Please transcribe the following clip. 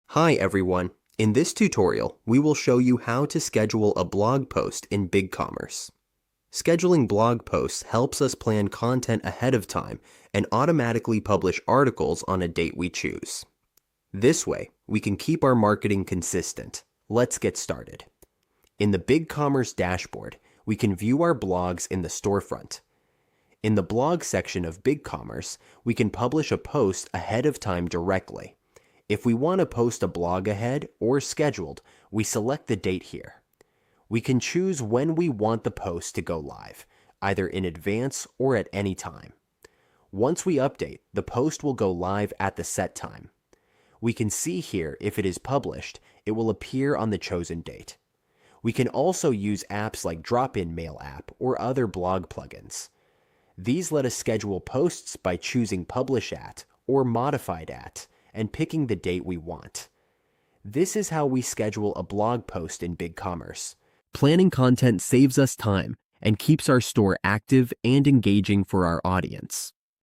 Hi everyone. In this tutorial, we will show you how to schedule a blog post in Bigcommerce. Scheduling blog posts helps us plan content ahead of time and automatically publish articles on a date we choose. This way, we can keep our marketing consistent. Let's get started. In the Bigcommerce dashboard, we can view our blogs in the storefront. In the blog section of Bigcommerce, we can publish a post ahead of time directly. If we want to post a blog ahead or scheduled, we select the date here. We can choose when we want the post to go live, either in advance or at any time. Once we update, the post will go live at the set time. We can see here if it is published, it will appear on the chosen date. We can also use apps like Drop-in Mail app or other blog plugins. These let us schedule posts by choosing Publish At or Modified At, and picking the date we want. This is how we schedule a blog post in Bigcommerce. Planning content saves us time and keeps our store active and engaging for our audience.